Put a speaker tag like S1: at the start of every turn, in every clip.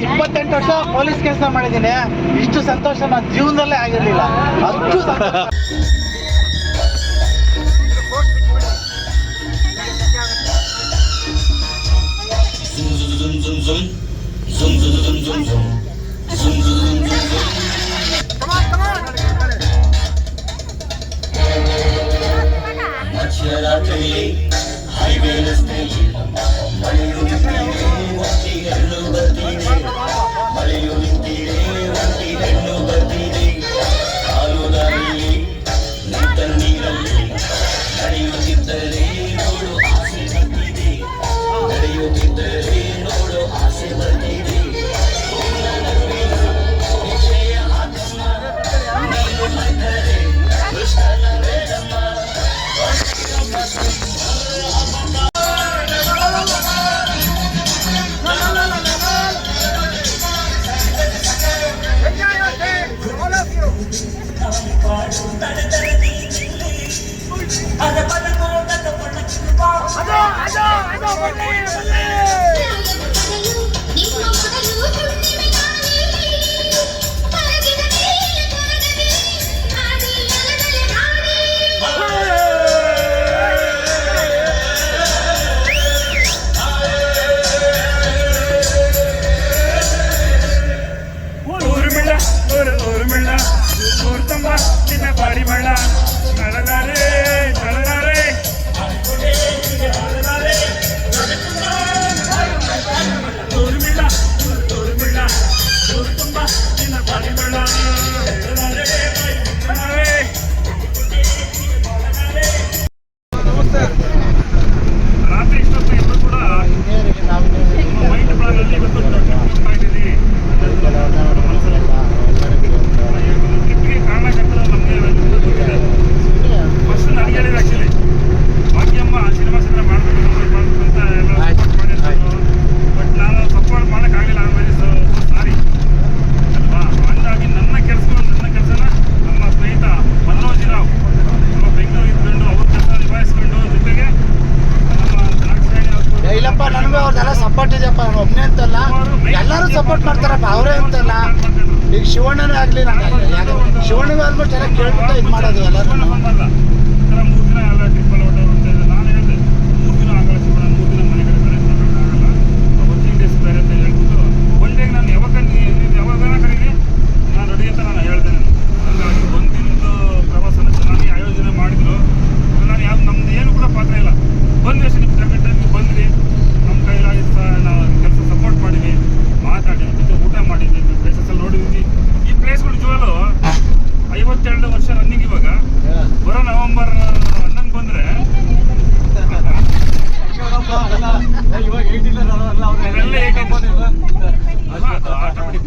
S1: 28 ವರ್ಷ ಪೊಲೀಸ್ ಕೆಲಸ ಮಾಡಿದ್ದೀನಿ. ಇಷ್ಟು ಸಂತೋಷ ನನ್ನ ಜೀವನದಲ್ಲೇ ಆಗಿರಲಿಲ್ಲ. ಅಷ್ಟು ಸಂತೋಷ.
S2: ಹೈವೇ ರಸ್ತೆಯಲ್ಲಿ ಮಳೆಯು ನಿಂತಿದೆ, ಹೆಣ್ಣು ಬರ್ತಿದೆ. ಮಳೆಯು ನಿಂತಿದೆ, ಹೆಣ್ಣು ಬರ್ತಿದೆ. ಕಾಲು ದಾರಿಯಲ್ಲಿ ನಿಂತ ನೀರಲ್ಲಿ ನಡೆಯುತ್ತಿದ್ದರೆ ನೋಡು ಆಸೆ ಬರ್ತಿದೆ. ನಡೆಯುತ್ತಿದ್ದರೆ ನೋಡು ಆಸೆ ಬರ್ತಿದೆ. ನಿಶ್ಚಯ ಆಗಮ್ಮ, ನೀನು ಬಂದರೆ ದುಷ್ಟನ ಬೇಡಮ್ಮ.
S1: ಸಪೋರ್ಟ್ ಇದೆಯಪ್ಪ. ನಾನು ಒಬ್ಬನೇ ಅಂತಲ್ಲ, ಎಲ್ಲರೂ ಸಪೋರ್ಟ್ ಮಾಡ್ತಾರಪ್ಪ. ಅವರೇ ಅಂತಲ್ಲ, ಈಗ ಶಿವಣ್ಣನೇ ಆಗಲಿ, ನಾನು ಶಿವಣ್ಣಗೂ ಆಲ್ಮೋಸ್ಟ್ ಎಲ್ಲ ಕೇಳ್ಬಿಟ್ಟು ಇದು ಮಾಡೋದು ಎಲ್ಲರೂ.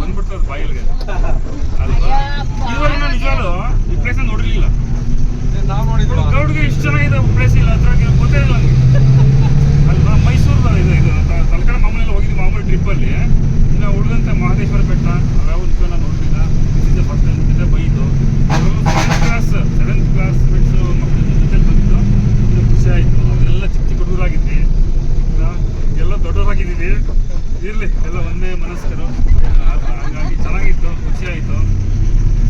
S3: ಬಂದ್ಬಿಡ್ತದೆ ಬಾಯಿಲ್ಗೆ ಇದುವರೆಗೂ ನಿಜವಾಗ್ಲು ಈ ಪ್ಲೇಸ್ ನೋಡಿರ್ಲಿಲ್ಲ. ಗೌಡ್ಗೆ ಇಷ್ಟು ಚೆನ್ನಾಗಿದೆ ಪ್ಲೇಸ್ ಇಲ್ಲ, ಅದ್ರಾಗ ಗೊತ್ತೇ ಇಲ್ಲ ನನಗೆ ಅಲ್ವಾ. ಮೈಸೂರು ಇದು ತಲಕಾಡು ಮಾಮೂಲಿ ಹೋಗಿದ್ವಿ, ಮಾಮೂಲಿ ಟ್ರಿಪ್ಪಲ್ಲಿ. ಇಲ್ಲ ಉಳಿದಂಥ ಮಹದೇಶ್ವರ ಬೆಟ್ಟ ಅವ್ಯಾವ ನಿಜವನ್ನ ನೋಡಲಿಲ್ಲ. ಇದೇ ಫಸ್ಟ್ ಟೈಮ್ ಜೊತೆ ಬೈದು 7th ಕ್ಲಾಸ್ ಫ್ರೆಂಡ್ಸು ಮಕ್ಕಳ ಜೊತೆ ಬಂದಿದ್ದು. ಇದು ಖುಷಿ ಆಯಿತು. ಅವರೆಲ್ಲ ಚಿಕ್ಕ ಚಿಕ್ಕ ಹುಡುಗರಾಗಿದ್ವಿ, ಎಲ್ಲ ದೊಡ್ಡವರಾಗಿದ್ದೀವಿ. ಇರಲಿ, ಎಲ್ಲ ಒಂದೇ ಮನಸ್ಕರು. ಹಾಗಾಗಿ ಚೆನ್ನಾಗಿತ್ತು, ಖುಷಿ ಆಯಿತು.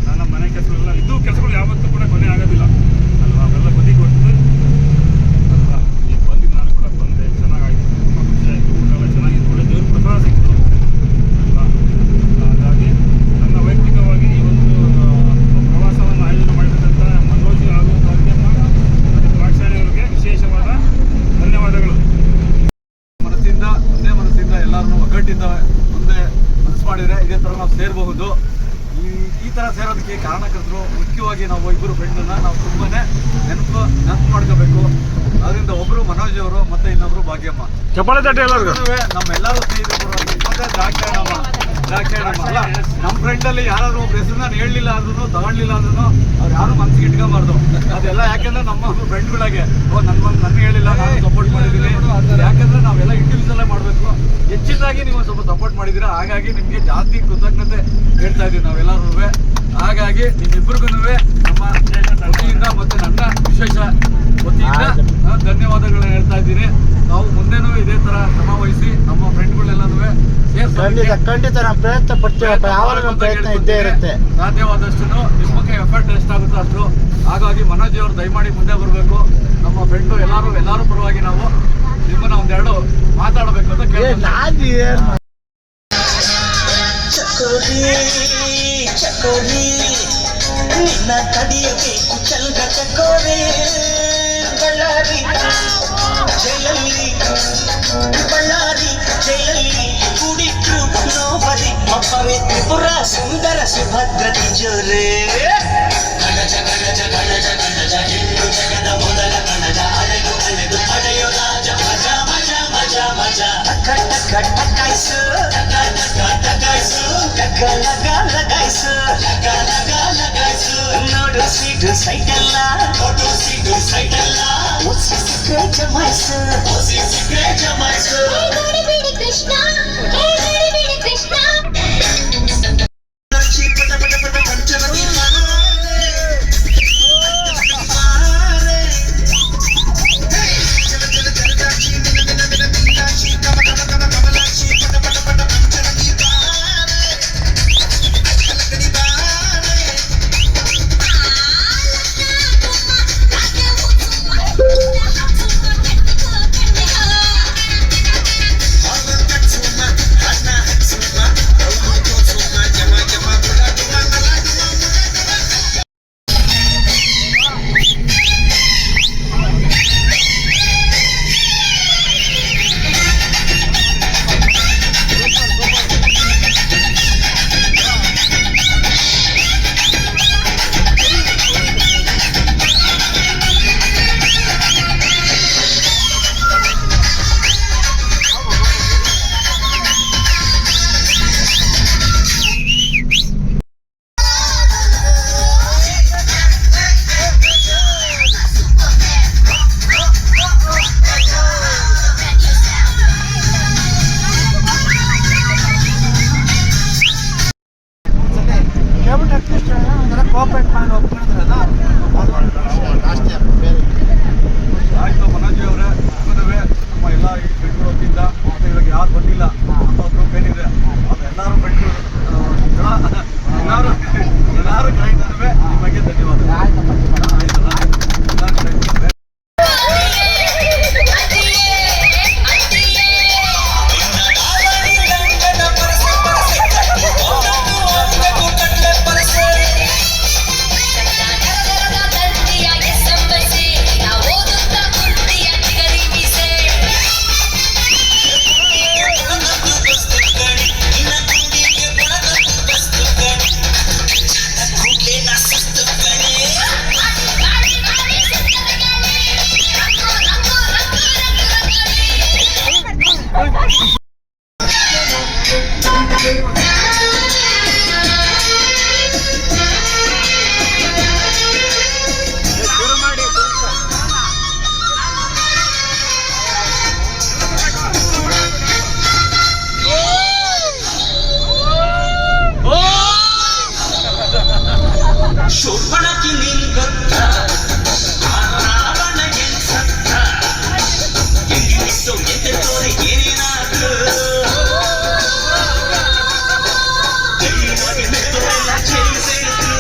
S3: ನನ್ನ ಮನೆ ಕೆಲಸಗಳೆಲ್ಲ ಇದು ಕೆಲಸಗಳು ಯಾವತ್ತೂ ಕೂಡ ಕೊನೆ ಆಗೋದಿಲ್ಲ ಅಲ್ವಾ. ಅವೆಲ್ಲ ಬದಿ ಕೊಟ್ಟು ಅಲ್ವಾ ಈಗ ಬಂದಿದ್ದು ನಾನು ಕೂಡ ಬಂದೆ. ಚೆನ್ನಾಗಾಯಿತು, ತುಂಬ ಖುಷಿ ಆಯಿತು. ಊಟ ಎಲ್ಲ ಚೆನ್ನಾಗಿತ್ತು, ಒಳ್ಳೆ ದೇವ್ರ ಪ್ರಸಾದ ಸಿಕ್ತು ಅಲ್ವಾ. ಹಾಗಾಗಿ ನನ್ನ ವೈಯಕ್ತಿಕವಾಗಿ ಈ ಒಂದು ಪ್ರವಾಸವನ್ನು ಆಯೋಜನೆ ಮಾಡಿರ್ತಕ್ಕಂಥ ಮನೋಜ್ ಹಾಗೂ ಭಾಗ್ಯಮ್ಮ ಮತ್ತು ದ್ರಾಕ್ಷಾಯಣಿಯವರಿಗೆ ವಿಶೇಷವಾದ ಧನ್ಯವಾದಗಳು.
S4: ಒಂದೇ ಮನಸ್ಸಿಂದ ಎಲ್ಲರನ್ನೂ ಒಗ್ಗಟ್ಟಿಂದ ಮುಂದೆ ಮನಸ್ಸು ಮಾಡಿದರೆ ಇದೇ ಥರ ನಾವು ಸೇರಬಹುದು. ಈ ಥರ ಸೇರೋದಕ್ಕೆ ಕಾರಣಕರ್ತರು ಮುಖ್ಯವಾಗಿ ನಾವು ಇಬ್ಬರು ಫ್ರೆಂಡನ್ನ ನಾವು ತುಂಬಾ ನೆನಪು ಮಾಡ್ಕೋಬೇಕು. ಅದರಿಂದ ಒಬ್ಬರು ಮನೋಜ್ ಅವರು ಮತ್ತು ಇನ್ನೊಬ್ರು ಭಾಗ್ಯಮ್ಮ. ನಮ್ಮೆಲ್ಲರೂ ಸ್ನೇಹಿತರು ಮತ್ತೆ ದ್ರಾಕ್ಷಾಯಣಮ್ಮ ಅಲ್ಲ, ನಮ್ಮ ಫ್ರೆಂಡಲ್ಲಿ ಯಾರಾದ್ರೂ ಒಬ್ರು ಹೆಸರು ನಾನು ಹೇಳಲಿಲ್ಲ ಅಂದ್ರೂ ತಗೊಳ್ಳಿಲ್ಲ ಅಂದ್ರೂ ಅವ್ರು ಯಾರು ಮನಸ್ಸಿಗೆ ಇಟ್ಕೊಬಾರ್ದು. ಅದೆಲ್ಲ ಯಾಕೆಂದ್ರೆ ನಮ್ಮ ಫ್ರೆಂಡ್ಗಳಿಗೆ ನನ್ನ ಹೇಳಿಲ್ಲ, ನಾನು ಸಪೋರ್ಟ್ ಮಾಡಿದ್ದೀನಿ. ಯಾಕಂದ್ರೆ ನಾವೆಲ್ಲ ಇಂಡಿವಿಜುವಲ್ ಮಾಡಬೇಕು. ಹೆಚ್ಚಿನದಾಗಿ ನೀವು ಸ್ವಲ್ಪ ಸಪೋರ್ಟ್ ಮಾಡಿದ್ದೀರಾ, ಹಾಗಾಗಿ ನಿಮಗೆ ಜಾಸ್ತಿ ಕೃತಜ್ಞತೆ ಹೇಳ್ತಾ ಇದ್ದೀವಿ ನಾವೆಲ್ಲರೂ. ಹಾಗಾಗಿ ನಿಮ್ಮಿಬ್ಬರಿಗೂ ನಮ್ಮ ವತಿಯಿಂದ ಮತ್ತು ನನ್ನ ವಿಶೇಷ ವತಿಯಿಂದ ಧನ್ಯವಾದಗಳನ್ನ ಹೇಳ್ತಾ ಇದ್ದೀನಿ. ನಾವು ಮುಂದೆನೂ ಇದೇ ತರ ಶ್ರಮ ವಹಿಸಿ ನಮ್ಮ ಫ್ರೆಂಡ್ಗಳೆಲ್ಲನೂ
S1: ಖಂಡಿತ ನಾವು ಪ್ರಯತ್ನ ಪಡ್ತೀವಪ್ಪ. ಯಾವಾಗ ನಮ್ಮ ಪ್ರಯತ್ನ ಇದ್ದೇ ಇರುತ್ತೆ.
S4: ಸಾಧ್ಯವಾದಷ್ಟು ನಿಮ್ಮ ಕೈ ಎಫರ್ಟ್ ಎಷ್ಟಾಗುತ್ತೋ ಅಷ್ಟು. ಹಾಗಾಗಿ ಮನೋಜ್ ಅವರು ದಯಮಾಡಿ ಮುಂದೆ ಬರಬೇಕು. ನಮ್ಮ ಫ್ರೆಂಡು ಎಲ್ಲರೂ ಪರವಾಗಿ ನಾವು ನಿಮ್ಮನ್ನ ಒಂದೆರಡು ಮಾತಾಡಬೇಕು ಅಂತ ಕೇಳಿ.
S2: ಚಕೋರಿ ನಿನ್ನ ಕಡಿಯಬೇಕು ಚಲ್ಗ ಚಕೋರಿ ಬಳ್ಳಾರಿ ಜೈಲಲ್ಲಿ ಕುಡಿತು ನೋಬರಿ ಅಪ್ಪವೇ ತ್ರಿಪುರ ಸುಂದರ ಸುಭದ್ರ ತಿಜೋರೆ ಗಣಜ ಗಣಜ ಗಣಜ ಗಣಜ ಹಿಂದೂ ಜಗದ ಮೊದಲ ಗಣಜ ಅಲೆದು ಅಡೆಯೋ ರಾಜ ಮಜಾ ಮಜಾ ಮಜಾ ಮಜಾ ಟಕ ಟಕ ಟಕಾಯ್ಸು ಟಕ ಟಕ ಟಕಾಯ್ಸು ಟಕ ಲಗ ಲಗಾಯ್ಸು ಲಗ ಲಗ ಲಗಾಯ್ಸು ನೋಡು ಸೀಟು ಸೈಟಲ್ಲ ಓಸಿ ಸಿಕ್ಕರೆ ಜಮಾಯ್ಸು
S5: ಗಡಿಬಿಡಿ ಕೃಷ್ಣ
S1: ಕೋಪರೇಟ್ ಮಾಡಿ ಒಪ್ಕೊಂಡಿದ್ರಲ್ಲ ಜಾಸ್ತಿ ಬೇರೆ
S4: ಆಯ್ತು ಮನೋಜ್ ಅವರೇ. ನಮ್ಮ ಎಲ್ಲ ಈ ಫ್ರೆಂಡ್ಗಳ ವತಿಯಿಂದ ಮತ್ತೆ ಇವಾಗ ಯಾರು ಬಂದಿಲ್ಲ ಅಂತ ಗ್ರೂಪ್ ಏನಿದೆ ಅದು ಎಲ್ಲರೂ ಫ್ರೆಂಡ್ಗಳು ಎಲ್ಲರೂ ಕರೆಯಿಂದಲೇ ನಿಮಗೆ ಧನ್ಯವಾದ. ಆಯ್ತಲ್ಲ ಎಲ್ಲರೂ ಕರೆಯಿಂದಲೇ
S2: ಶೋಭಣಕ್ಕೆ ನೀನ್ ಗೊತ್ತ ರಾವಣ ಏನ್ ಸತ್ತ ಎಲ್ಲಿತ್ತು ಎದೆ ತೋರಿ ಏನೇನಾದ್ರು ದೈವಗೆ ಮೆತ್ತೋರೆಲ್ಲ ಜೈಲು ಸೇರಿದ್ರು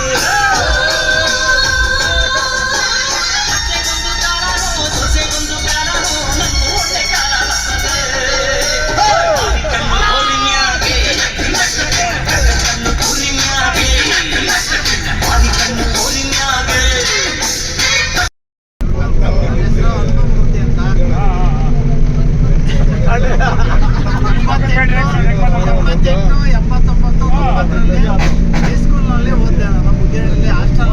S2: ಅತ್ತೆಗೊಂದು ಕಾಲನೋ ಸೊಸೆಗೊಂದು ಕಾಲನೋ ನನ್ನ ಹೊಟ್ಟೆ ಕಾಲ ಕಣ್ಣು ಹೋರಿನ್ಯಾಗೆ ಕಣ್ಣು ಕೂರಿನ್ಯಾಗೆ
S1: ಹೈಸ್ಕೂಲ್ನಲ್ಲಿ ಓದಿದೆ ನಾನು. ಮುದ್ದೇನಹಳ್ಳಿ ಹಾಸ್ಟೆಲ್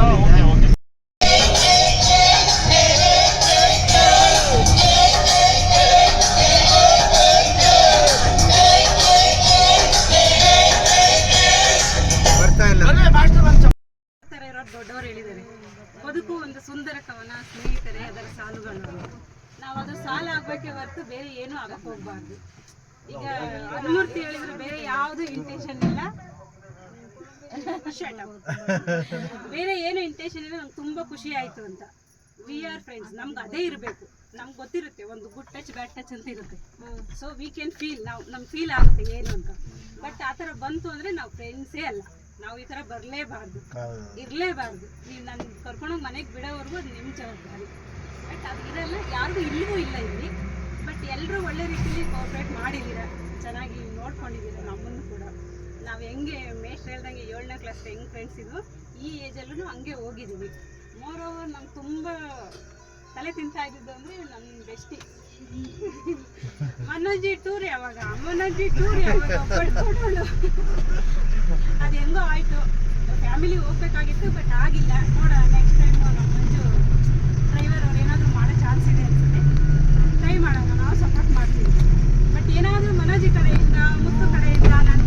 S1: ಬರ್ತಾ ಇಲ್ಲ.
S6: ದೊಡ್ಡವರು ಹೇಳಿದ್ದಾರೆ, ಬದುಕು ಒಂದು ಸುಂದರ ಕವನ, ಸ್ನೇಹಿತರೆ ಅದರ ಸಾಲುಗಳು. ನಾವು ಅದು ಸಾಲ ಆಗ್ಬೇಕೆ ಹೊರತು ಬೇರೆ ಏನು ಆಗಕ್ಕೆ ಹೋಗ್ಬಾರ್ದು. ಈಗ ಹನುಮೂರ್ತಿ ಹೇಳಿದ್ರೆ ಬೇರೆ ಯಾವುದು ಇಂಟೆನ್ಷನ್ ಇಲ್ಲ, ಬೇರೆ ಏನು ಇಂಟೆನ್ಷನ್ ಇಲ್ಲ. ನಂಗೆ ತುಂಬ ಖುಷಿ ಆಯಿತು ಅಂತ. ವಿ ಆರ್ ಫ್ರೆಂಡ್ಸ್, ನಮ್ಗೆ ಅದೇ ಇರಬೇಕು. ನಮ್ಗೆ ಗೊತ್ತಿರುತ್ತೆ ಒಂದು ಗುಡ್ ಟಚ್ ಬ್ಯಾಡ್ ಟಚ್ ಅಂತ ಇರುತ್ತೆ. ಸೊ ವಿ ಕ್ಯಾನ್ ಫೀಲ್, ನಮ್ಗೆ ಫೀಲ್ ಆಗುತ್ತೆ ಏನು ಅಂತ. ಬಟ್ ಆ ಥರ ಬಂತು ಅಂದರೆ ನಾವು ಫ್ರೆಂಡ್ಸೇ ಅಲ್ಲ, ನಾವು ಈ ಥರ ಬರಲೇಬಾರ್ದು, ಇರಲೇಬಾರ್ದು. ನೀವು ನನ್ನ ಕರ್ಕೊಂಡೋಗಿ ಮನೆಗೆ ಬಿಡೋವರೆಗೂ ಅದು ನಿಮ್ಮ ಜವಾಬ್ದಾರಿ. ಬಟ್ ಅದು ಇರಲ್ಲ, ಯಾರಿಗೂ ಇಲ್ಲಿಗೂ ಇಲ್ಲ ಇಲ್ಲಿ. ಬಟ್ ಎಲ್ಲರೂ ಒಳ್ಳೆ ರೀತಿಯಲ್ಲಿ ಕೋಆಪ್ರೇಟ್ ಮಾಡಿದ್ದೀರ, ಚೆನ್ನಾಗಿ ನೋಡ್ಕೊಂಡಿದ್ದೀರ ನಮ್ಮನ್ನು ಕೂಡ. ನಾವು ಹೆಂಗೆ ಮೇಷ್ಟ್ರು ಹೇಳ್ದಂಗೆ 7ನೇ ಕ್ಲಾಸ್ ಹೆಂಗೆ ಫ್ರೆಂಡ್ಸ್ ಇದ್ವು, ಈ ಏಜಲ್ಲೂ ಹಂಗೆ ಹೋಗಿದ್ದೀವಿ. ಮೋರ್ ಓವರ್ ನಮ್ಗೆ ತುಂಬ ತಲೆ ತಿಂತಾ ಇದ್ದಿದ್ದು ಅಂದರೆ ನನ್ನ ಬೆಸ್ಟಿ ಮನೋಜಿ ಟೂರ್ ಯಾವಾಗ ಪಡ್ಕೊಂಡೋಳು. ಅದು ಹೆಂಗೋ ಆಯಿತು, ಫ್ಯಾಮಿಲಿ ಹೋಗ್ಬೇಕಾಗಿತ್ತು, ಬಟ್ ಆಗಿಲ್ಲ. ನೋಡೋಣ ನೆಕ್ಸ್ಟ್ ಟೈಮ್ ನಮ್ಮ ಮಂಜು ಡ್ರೈವರ್ ಅವ್ರು ಏನಾದರೂ ಮಾಡೋ ಚಾನ್ಸ್ ಇದೆ ಅನ್ಸುತ್ತೆ, ಟ್ರೈ ಮಾಡೋಣ, ನಾವು ಸಪೋರ್ಟ್ ಮಾಡ್ತೀವಿ. ಬಟ್ ಏನಾದರೂ ಮನೋಜಿ ಕಡೆಯಿಂದ, ಮುತ್ತು ಕಡೆಯಿಂದ, ನನ್ನ